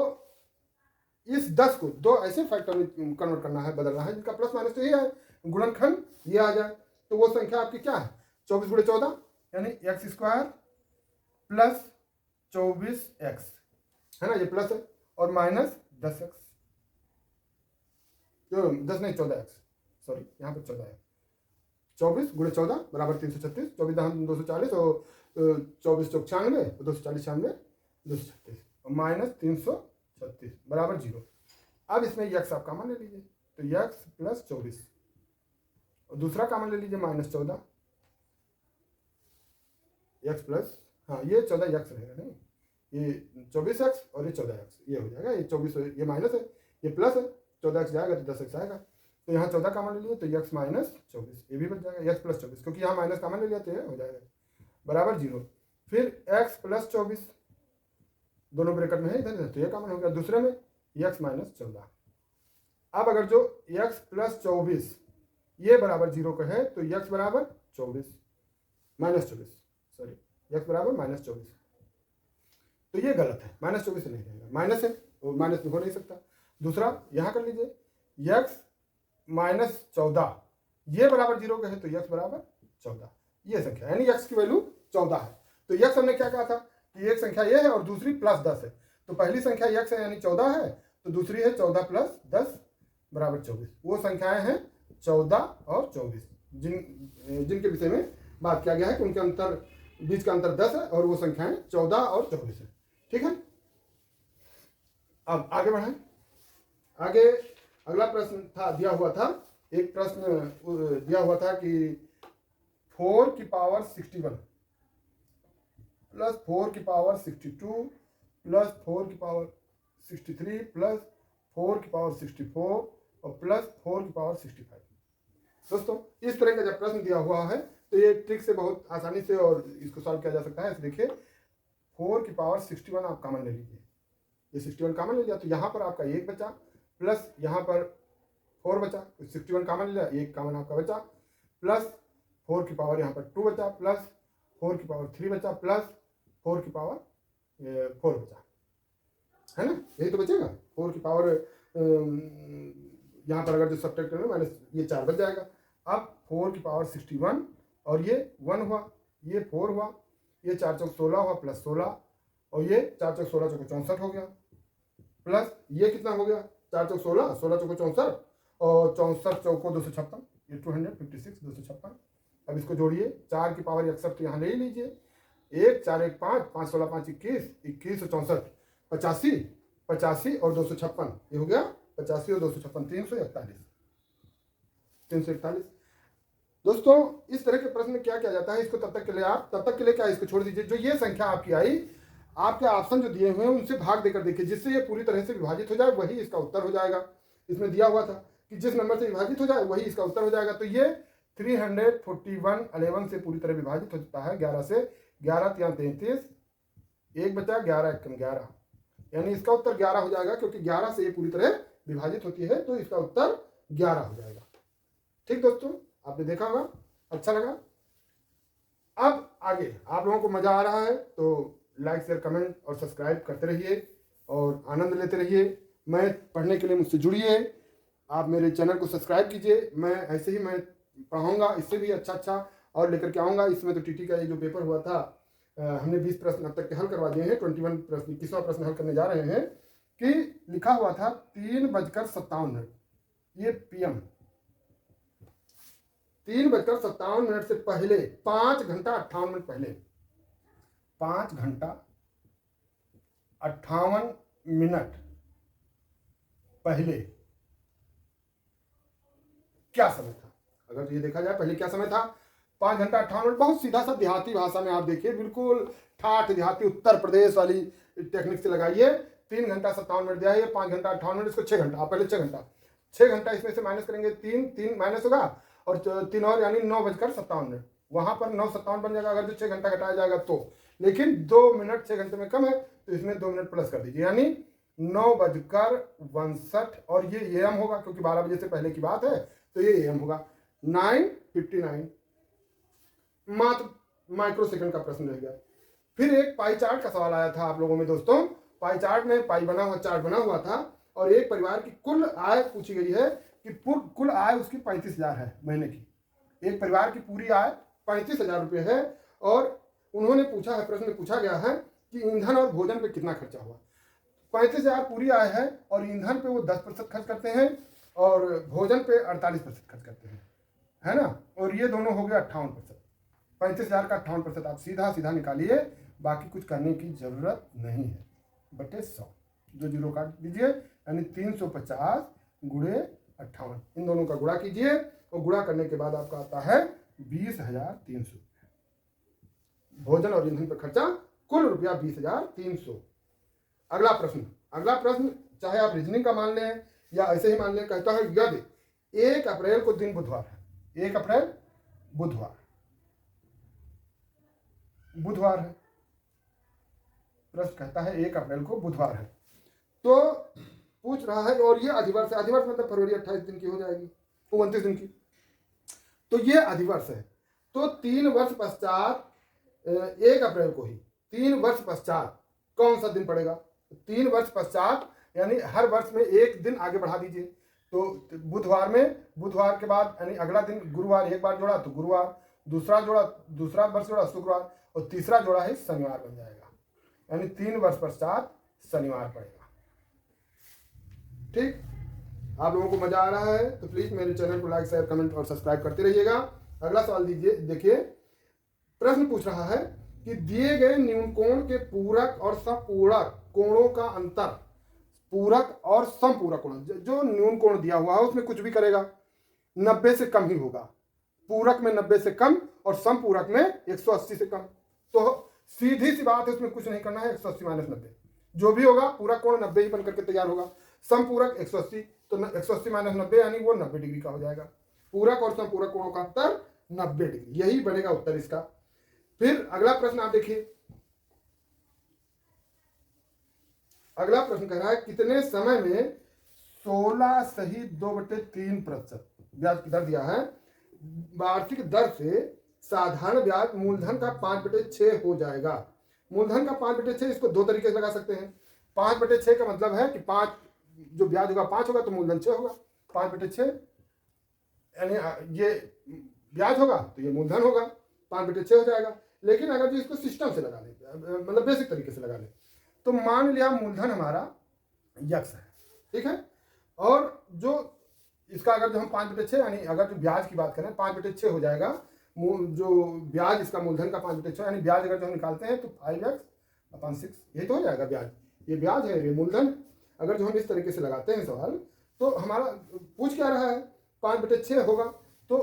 इस 10 को दो ऐसे फैक्टर में कन्वर्ट करना है, बदलना है जिनका प्लस माइनस तो ये है, गुणनखंड ये आ जाए, तो वो संख्या आपकी क्या है, 24 गुणे 14 यानी एक्स स्क्वायर प्लस 24x, है ना, ये प्लस है, और माइनस 10x, जो 10 नहीं 14x, सॉरी यहाँ पर 14 है, 24 गुणे 14 बराबर 336, 24 दहम 240 और 24 चौक 96, 240 96 236 और माइनस 336 बराबर 0। अब इसमें यक्स आप कॉमन ले लीजिए, तो यक्स प्लस 24 और दूसरा कॉमन ले लीजिए माइनस 14, यक्स प्लस, हाँ ये 14 यक्स रहेगा, नहीं ये 24x और ये 14x, ये हो जाएगा, ये 24 ये माइनस है, ये प्लस है, 14x जाएगा तो 10x आएगा, तो यहाँ 14 कॉमन ले लिए तो यक्स माइनस 24, ये भी बच जाएगा, यक्स प्लस 24, क्योंकि यहाँ माइनस कॉमन ले लिया तो ये हो जाएगा बराबर 0। फिर x प्लस 24 दोनों ब्रैकेट में है इधर, तो ये कॉमन हो गया, दूसरे में यक्स माइनस 14। अब अगर जो x प्लस 24 ये बराबर 0 का है, तो यक्स बराबर 24 माइनस 24, सॉरी यक्स बराबर माइनस 24, तो ये गलत है, माइनस 24 से नहीं रहेगा, माइनस है और माइनस हो नहीं सकता। दूसरा यहाँ कर लीजिए, यक्स माइनस 14 ये बराबर 0 का है, तो यक्स बराबर 14, ये संख्या यानी यक्स की वैल्यू 14 है। तो यक्स हमने क्या कहा था कि एक संख्या ये है और दूसरी प्लस 10 है, तो पहली संख्या यक्स है यानी 14 है, तो दूसरी है 14 प्लस 10 बराबर 24। वो संख्याएं हैं 14 और 24 जिनके विषय में बात किया गया है कि उनके अंतर बीच का अंतर 10 है और वो संख्याएं 14 और 24 है, ठीक है। अब आगे बढ़ाएं, आगे अगला प्रश्न था, दिया हुआ था एक प्रश्न दिया हुआ था कि 4 की पावर 61 प्लस 4 की पावर 62 प्लस 4 की पावर 63 प्लस 4 की पावर 64 और प्लस 4 की पावर 65। दोस्तों इस तरह का जब प्रश्न दिया हुआ है तो ये ट्रिक से बहुत आसानी से और इसको सॉल्व किया जा सकता है। देखिए 4 की पावर 61 आप कॉमन ले लीजिए, ये 61 कॉमन ले लिया तो यहाँ पर आपका 1 बचा, प्लस यहाँ पर 4 बचा, 61 कॉमन ले लिया, 1 कॉमन आपका बचा, प्लस 4 की पावर यहाँ पर 2 बचा, प्लस 4 की पावर 3 बचा, प्लस 4 की पावर 4 बचा, है ना, यही तो बचेगा। 4 की पावर यहाँ पर अगर जो सब्ट्रैक्ट करें माइनस ये 4 बच जाएगा। अब 4 की पावर 61 और ये 1 हुआ, ये 4 हुआ, ये 4 चौक 16 हुआ प्लस 16 और ये 4 चौक 16 चौक 64 हो गया, प्लस ये कितना हो गया 4 चौक 16 16 चौक 64 और 64 चौको 256, ये 256 256। अब इसको जोड़िए, 4 की पावर 61 तो यहाँ ले ही लीजिए, 1 4 1 5 5 16 5 21 21 और 64 85 85 और 256, ये हो गया 85 और 256 341। दोस्तों इस तरह के प्रश्न में क्या किया जाता है, इसको तब तक के लिए क्या इसको छोड़ दीजिए, जो ये संख्या आपकी आई, आपके ऑप्शन जो दिए हुए हैं उनसे भाग देकर देखिए, जिससे ये पूरी तरह से विभाजित हो जाए वही इसका उत्तर हो जाएगा। इसमें दिया हुआ था कि जिस नंबर से विभाजित हो जाए वही इसका उत्तर हो जाएगा। तो ये 341 11 से पूरी तरह विभाजित हो जाता है 11 से, 11 3 33, 1 बचा, 11 1 11, यानी इसका उत्तर 11 हो जाएगा, क्योंकि 11 से ये पूरी तरह विभाजित होती है, तो इसका उत्तर 11 हो जाएगा। ठीक दोस्तों, आपने देखा होगा, अच्छा लगा। अब आगे आप लोगों को मजा आ रहा है तो लाइक शेयर कमेंट और सब्सक्राइब करते रहिए और आनंद लेते रहिए। मैं पढ़ने के लिए मुझसे जुड़िए, आप मेरे चैनल को सब्सक्राइब कीजिए। मैं ऐसे ही मैं पढ़ाऊँगा, इससे भी अच्छा और लेकर के आऊँगा। इसमें तो टीटी का ये जो पेपर हुआ था, हमने 20 प्रश्न अब तक के हल करवा दिए हैं। 21 प्रश्न, 21वां प्रश्न हल करने जा रहे हैं कि लिखा हुआ था 3:57, ये PM, 3:57 से पहले 5 घंटा 58 मिनट पहले, 5 घंटा 58 मिनट पहले क्या समय था? अगर तो ये देखा जाए पहले क्या समय था, 5 घंटा 58 मिनट। बहुत सीधा सा देहाती भाषा में आप देखिए, बिल्कुल ठाठ देहाती उत्तर प्रदेश वाली टेक्निक से लगाइए। 3 घंटा 57 मिनट दिया है, 5 घंटा 58 मिनट, इसको 6 घंटा, आप पहले 6 घंटा इसमें से माइनस करेंगे, 3 माइनस होगा और 3 और, यानी 9:57 वहां पर 9:57 बन जाएगा अगर जो 6 घंटा घटाया जाएगा तो। लेकिन 2 मिनट 6 घंटे में कम है, तो इसमें 2 मिनट प्लस कर दीजिए, यानी 9:62, और ये AM होगा क्योंकि 12 बजे से पहले की बात है, तो ये AM होगा। 9:59 मात्र माइक्रो सेकंड का प्रश्न रह गया। फिर एक पाई चार्ट का सवाल आया था आप लोगों में दोस्तों। पाई चार्ट में पाई बना हुआ चार्ट बना हुआ था और एक परिवार की कुल आय पूछी गई है कि कुल आय उसकी 35,000 है महीने की। एक परिवार की पूरी आय 35,000 रुपये है और उन्होंने पूछा है, प्रश्न में पूछा गया है कि ईंधन और भोजन पे कितना खर्चा हुआ। 35,000 पूरी आय है और ईंधन पे वो 10% खर्च करते हैं और भोजन पे 48% खर्च करते हैं, है ना। और ये दोनों हो गए 58%। 35,000 का 58% आप सीधा सीधा निकालिए, बाकी कुछ करने की जरूरत नहीं है। बटे 100, जो जीरो काट दीजिए, यानी 350 गुणे 58, इन दोनों का गुणा कीजिए और गुणा करने के बाद आपका आता है 20,300। भोजन और ईंधन पर खर्चा कुल रुपया 20,300। अगला प्रश्न चाहे आप रीजनिंग का मान लें या ऐसे ही मान लें, कहता है यदि 1 अप्रैल को दिन बुधवार है, 1 अप्रैल बुधवार है, प्रश्न कहता है 1 अप्रैल को बुधवार है, तो पूछ रहा है, और ये अधिवर्ष है, अधिवर्ष मतलब फरवरी 28 दिन की हो जाएगी, 29 दिन की, तो ये अधिवर्ष है। तो 3 वर्ष पश्चात 1 अप्रैल को ही 3 वर्ष पश्चात कौन सा दिन पड़ेगा? 3 वर्ष पश्चात यानी हर वर्ष में 1 दिन आगे बढ़ा दीजिए। तो बुधवार के बाद यानी अगला दिन गुरुवार, एक बार जोड़ा तो गुरुवार, दूसरा वर्ष जोड़ा शुक्रवार, और तीसरा जोड़ा है शनिवार बन जाएगा, यानी 3 वर्ष पश्चात शनिवार पड़ेगा। ठीक, आप लोगों को मजा आ रहा है तो प्लीज मेरे चैनल को लाइक शेयर कमेंट और सब्सक्राइब करते रहिएगा। अगला सवाल देखिए, प्रश्न पूछ रहा है कि दिए गए न्यून कोण के पूरक और समपूरक कोणों का अंतर, पूरक और समपूरक कोण, जो न्यून कोण दिया हुआ है उसमें कुछ भी करेगा 90 से कम ही होगा, पूरक में 90 से कम और समपूरक में 180 से कम। तो सीधी सी बात है, उसमें कुछ नहीं करना है, 180 माइनस 90 जो भी होगा, पूरक कोण 90 ही बनकर के तैयार होगा, समपूरक 180, तो 180 माइनस 90 यानी वो 90 डिग्री का हो जाएगा। पूरक और समपूरक कोणों का अंतर 90 डिग्री, यही बनेगा उत्तर इसका। फिर अगला प्रश्न आप देखिए, अगला प्रश्न कह रहा है कितने समय में 16 सही 2/3% ब्याज की दर दिया है, वार्षिक दर से साधारण ब्याज मूलधन का 5/6 हो जाएगा। मूलधन का 5/6 इसको 2 तरीके से लगा सकते हैं। 5/6 का मतलब है कि 5 जो ब्याज होगा 5 होगा तो मूलधन 6 होगा, 5/6 यानी ये ब्याज होगा तो ये मूलधन होगा, 5/6 हो जाएगा। लेकिन अगर जो इसको सिस्टम से लगा ले, मतलब बेसिक तरीके से लगा ले, तो मान लिया मूलधन हमारा यक्स है, ठीक है, और जो इसका अगर जो हम 5/6 यानी अगर जो ब्याज की बात करें 5/6 हो जाएगा, जो ब्याज इसका मूलधन का 5/6 यानी ब्याज अगर जो हम निकालते हैं तो 5x/6 यही तो हो जाएगा ब्याज, ये ब्याज है, ये मूलधन। अगर जो हम इस तरीके से लगाते हैं सवाल, तो हमारा पूछ क्या रहा है 5/6 होगा, तो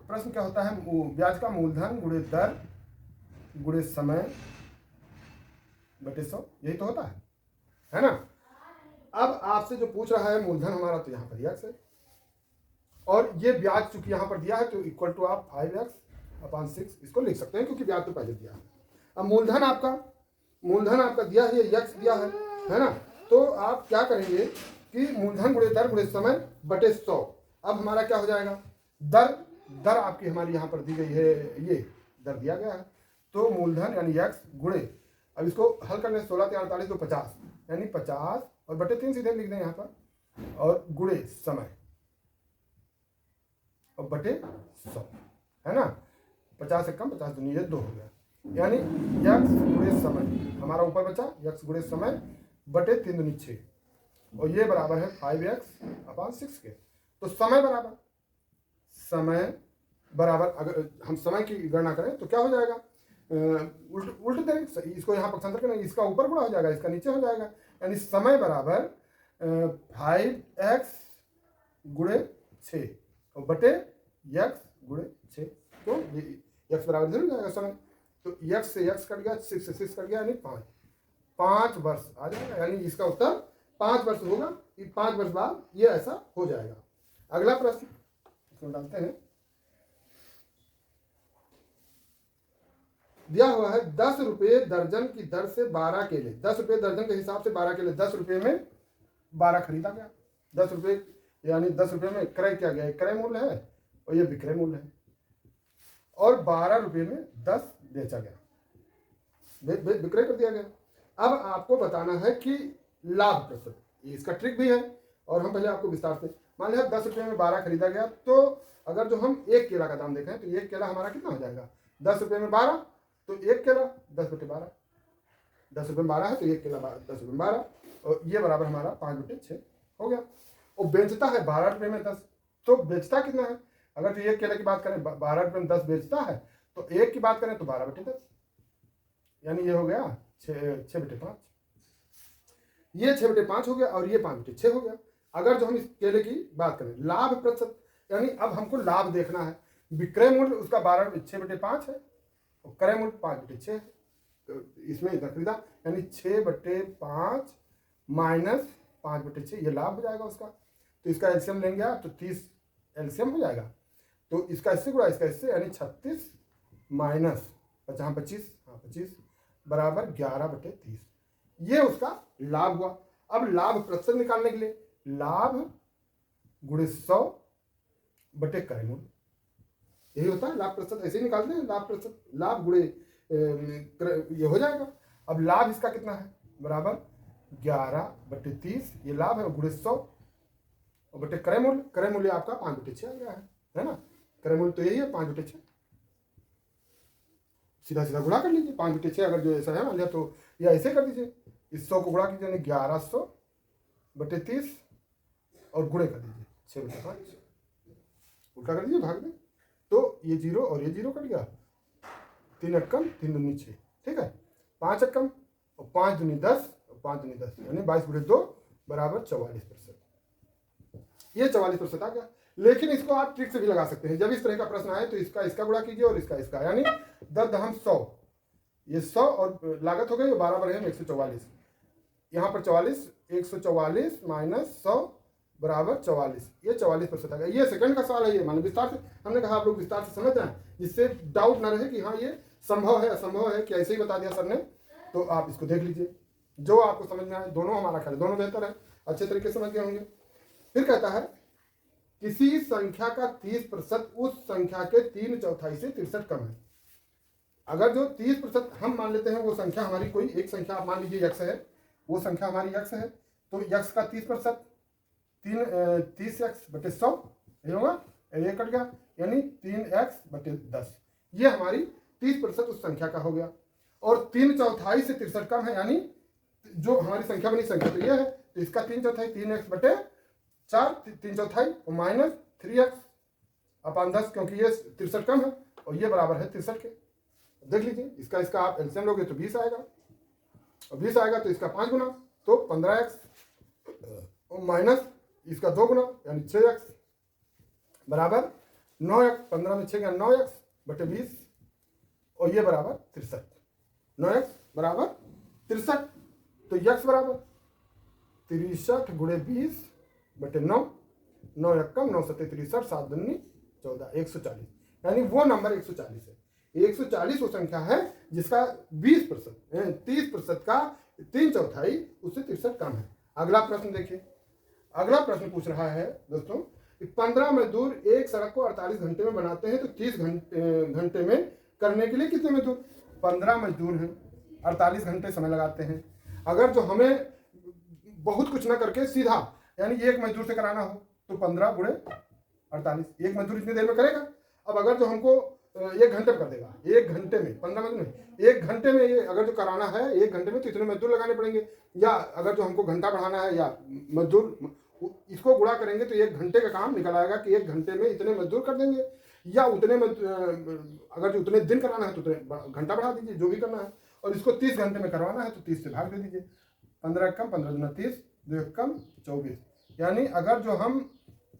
प्रश्न क्या होता है, ब्याज का मूलधन गुणे दर गुणे समय बटे 100, यही तो होता है ना। अब आपसे जो पूछ रहा है मूलधन हमारा, तो यहाँ पर x है, और ये ब्याज चूंकि यहाँ पर दिया है तो इक्वल टू आप 5x/6 इसको लिख सकते हैं, क्योंकि ब्याज तो पहले दिया है। अब मूलधन आपका दिया है, ये यक्स दिया है ना। तो आप क्या करेंगे कि मूलधन गुणे दर गुणे समय बटे 100। अब हमारा क्या हो जाएगा, दर आपकी हमारी यहाँ पर दी गई है, ये दर दिया गया है। तो मूलधन यानी यक्स गुणे, अब इसको हल करने 16 × 48 तो 50, यानी 50 और बटे 3 सीधे लिख दें यहाँ पर, और गुणे समय और बटे 100, है ना। 50 से कम 50 दूनी ये 2 हो गया, यानी यक्स गुणे समय हमारा ऊपर बचा, यक्स गुणे समय बटे 3 दूनी 6, और ये बराबर है 5x/6 के। तो समय बराबर अगर हम समय की गणना करें तो क्या हो जाएगा, उल्ट दें, इसको यहाँ पक्षांतर करें, इसका ऊपर गुणा हो जाएगा, इसका नीचे हो जाएगा, यानी समय बराबर 5x गुणे 6 और बटे यक्स गुणे 6। तो यक्स बराबर 0 हो जाएगा समय। तो यक्स से यक्स कट गया, 6 से 6 कट गया, यानी 5 वर्ष आ जाएगा, यानी इसका उत्तर 5 वर्ष होगा। 5 वर्ष बाद ये ऐसा हो जाएगा। अगला प्रश्न इसमें डालते हैं, दिया हुआ है 10 रुपये दर्जन की दर से 12 केले, 10 रुपये दर्जन के हिसाब से 12 केले, 10 रुपये में 12 खरीदा गया। 10 रुपये यानी 10 रुपये में क्रय किया गया, क्रय मूल्य है और ये विक्रय मूल्य है, और 12 रुपये में 10 बेचा गया, विक्रय कर दिया गया। अब आपको बताना है कि लाभ प्रतिशत, इसका ट्रिक भी है, और हम पहले आपको विस्तार से, मान लिया 10 रुपये में 12 खरीदा गया, तो अगर जो हम एक केला का दाम देखें तो एक केला हमारा कितना हो जाएगा, 10 रुपये में 12, तो एक केला 10/12, 10 रुपये में 12 है तो एक केला 10 रुपये में 12, और ये बराबर हमारा 5/6 हो गया। और बेचता है 12 रुपये में 10, तो बेचता कितना है, अगर तो एक केले की बात करें 12 रुपये में 10 बेचता है, तो एक की बात करें तो 12/10, यानी ये हो गया 6/5, ये 6/5 हो गया, और ये 5/6 हो गया। अगर जो हम इस केले की बात करें लाभ प्रतिशत, यानी अब हमको लाभ देखना है, विक्रय मूल्य उसका 6/5 है और क्रय मूल्य 5/6 है, तो इसमें इतना खरीदा, यानी 6/5 माइनस 5/6 ये लाभ हो जाएगा उसका। तो इसका एलसीएम लेंगे आप तो 30 एलसीएम हो जाएगा, तो इसका इससे गुणा इसका इससे, यानी 36 माइनस 25 बराबर 11/30, ये उसका लाभ हुआ। अब लाभ प्रतिशत निकालने के लिए लाभ गुणे 100 बटे क्रय मूल्य, यही होता है लाभ प्रतिशत, ऐसे ही निकालते हैं लाभ प्रतिशत, लाभ गुणे ये हो जाएगा। अब लाभ इसका कितना है, बराबर 11/30 ये लाभ है, गुणे 100 और बटे क्रय मूल्य आपका 5/6 आ गया है ना। क्रय मूल्य तो यही है 5/6, सीधा गुणा कर लीजिए 5/6, अगर जो ऐसा है मान लिया तो या ऐसे कर दीजिए, इस 100 को गुणा कीजिए, यानी 1100/30 और गुणे कर दीजिए 6/5, उल्टा कर दीजिए भाग में, तो ये 0 और ये 0 कट गया, 3 अक्कम 3 दूनी 6, ठीक है, 5 अक्कम और 5 दूनी 10 और 5 दूनी 10, यानी 22/2 बराबर 44%, ये 44% आ गया। लेकिन इसको आप ट्रिक से भी लगा सकते हैं, जब इस तरह का प्रश्न आए तो इसका गुणा कीजिए और इसका, यानी 10 100, ये 100 और लागत हो गई 12 बढ़े 144, यहाँ पर 44, 144 माइनस 100 बराबर 44, ये 44% आ गया। ये सेकंड का सवाल है, ये मान विस्तार से हमने कहा आप लोग विस्तार से समझ जाएं, जिससे डाउट ना रहे कि हाँ ये संभव है असंभव है, कि ऐसे ही बता दिया सर ने। तो आप इसको देख लीजिए, जो आपको समझ में आए, दोनों हमारा ख्याल दोनों बेहतर है, अच्छे तरीके से समझ गए होंगे। फिर कहता है किसी संख्या का 30% उस संख्या के 3/4 से 63 कम है। अगर जो 30% हम मान लेते हैं वो संख्या हमारी कोई एक संख्या, आप मान लीजिए यक्स है, वो संख्या हमारी यक्स है, तो यक्स का 30% 30x/100 ये होगा, ये कट गया, यानी 3x/10, ये हमारी 30% उस संख्या का हो गया। और 3/4 से 63 कम है, यानी जो हमारी संख्या बनी संख्या तो ये है, तो इसका 3/4 3x/4, 3/4 और माइनस 3x/10, क्योंकि ये 63 कम है और ये बराबर है 63 के। देख लीजिए, इसका आप एलसीएम लोगे तो 20 आएगा, और 20 आएगा तो इसका 5 गुना तो 15x और माइनस इसका 2 गुना यानी 6x बराबर 9x, 15 में 6 गया 9x/20, और ये बराबर 63, 9x बराबर 63, तो x बराबर 63 × 20/9, 9 एकम 9 सत्ते 63 7 दूनी 14 140, यानी वो नंबर 140 है। 140 वो संख्या है जिसका 20% 30% का 3/4 उससे 63 कम है। अगला प्रश्न देखिए, अगला प्रश्न पूछ रहा है दोस्तों, 15 मजदूर एक सड़क को 48 घंटे में बनाते हैं तो 30 घंटे में करने के लिए कितने मजदूर? 15 मजदूर हैं, 48 घंटे समय लगाते हैं। अगर जो हमें बहुत कुछ ना करके सीधा यानी एक मजदूर से कराना हो तो 15 गुणे 48, एक मजदूर इतनी देर में करेगा। अब अगर जो हमको 1 घंटे में कर देगा, 1 घंटे में 15 मजदूर नहीं, 1 घंटे में ये अगर जो कराना है 1 घंटे में तो इतने मजदूर लगाने पड़ेंगे। या अगर जो हमको घंटा बढ़ाना है या मजदूर इसको गुणा करेंगे तो 1 घंटे का काम निकल आएगा कि 1 घंटे में इतने मजदूर कर देंगे। या उतने अगर जो उतने दिन कराना है तो उतने घंटा बढ़ा दीजिए, जो भी करना है। और इसको 30 घंटे में करवाना है तो 30 से भाग दे दीजिए। 15 कम 15 दूना 30, 2 कम 24, यानी अगर जो हम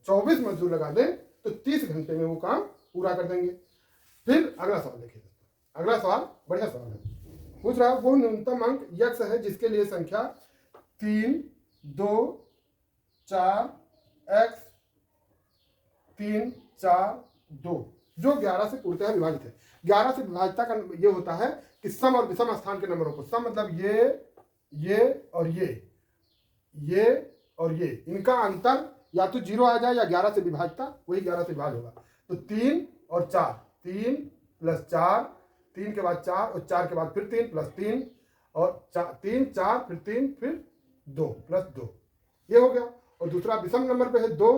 24 मजदूर लगा दें तो 30 घंटे में वो काम पूरा कर देंगे। फिर अगला सवाल देखिए, अगला सवाल बढ़िया सवाल है। पूछ रहा है वो न्यूनतम अंक यक्स है जिसके लिए संख्या 3 2 4 x 3 4 2 जो 11 से पूर्णतः विभाजित है। 11 से विभाजिता का ये होता है कि सम और विषम स्थान के नंबरों को, सम मतलब ये और ये और ये, इनका अंतर या तो 0 आ जाए या 11 से विभाजिता वही 11 से विभाज्य होगा। तो 3 और 4, 3 + 4, 3 के बाद 4 और 4 के बाद फिर 3 + 3 और 3 4 फिर 3 फिर 2 + 2, ये हो गया। और दूसरा विषम नंबर पे है 2,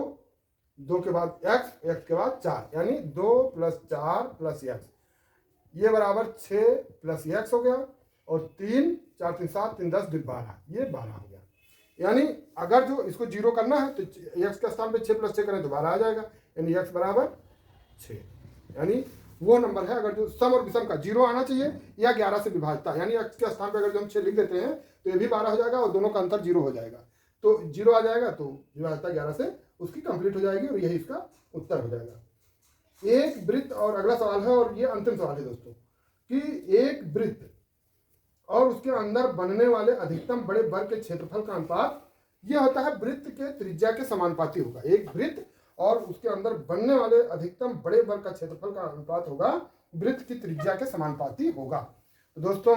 2 के बाद x के बाद 4, यानी 2 + 4 + x, ये बराबर 6 + x हो गया। और 3 4 3 7 3 10 12, ये 12 हो गया। यानी अगर जो इसको 0 करना है तो x के स्थान पे 6 + 6 करें तो 12 आ जाएगा, यानी x बराबर 6, यानी वो नंबर है। अगर जो सम और विषम का 0 आना चाहिए या 11 से विभाजता, यानी x के स्थान पे अगर जो हम 6 लिख देते हैं तो ये भी 12 हो जाएगा और दोनों का अंतर 0 हो जाएगा। तो 0 आ जाएगा तो विभाजता 11 से उसकी कंप्लीट हो जाएगी और यही इसका उत्तर हो जाएगा। एक वृत्त, और अगला सवाल है और ये अंतिम सवाल है दोस्तों, कि एक वृत्त और उसके अंदर बनने वाले अधिकतम बड़े वर्ग के क्षेत्रफल का अनुपात यह होता है वृत्त के त्रिज्या के समानुपाती होगा। एक वृत्त और उसके अंदर बनने वाले अधिकतम बड़े वर्ग का क्षेत्रफल का अनुपात होगा वृत्त की त्रिज्या के समानुपाती होगा। तो दोस्तों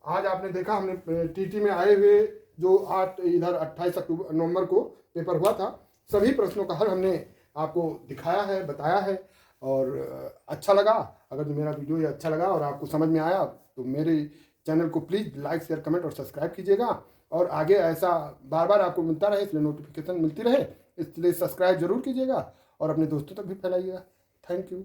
आज आपने देखा हमने टीटी में आए हुए जो 28 नवंबर को पेपर हुआ था, सभी प्रश्नों का हल हमने आपको दिखाया है, बताया है और अच्छा लगा। अगर जो मेरा वीडियो ये अच्छा लगा और आपको समझ में आया तो मेरे चैनल को प्लीज़ लाइक शेयर कमेंट और सब्सक्राइब कीजिएगा। और आगे ऐसा बार बार आपको मिलता रहे, इसलिए नोटिफिकेशन मिलती रहे, इसलिए सब्सक्राइब जरूर कीजिएगा और अपने दोस्तों तक भी फैलाइएगा। Thank you.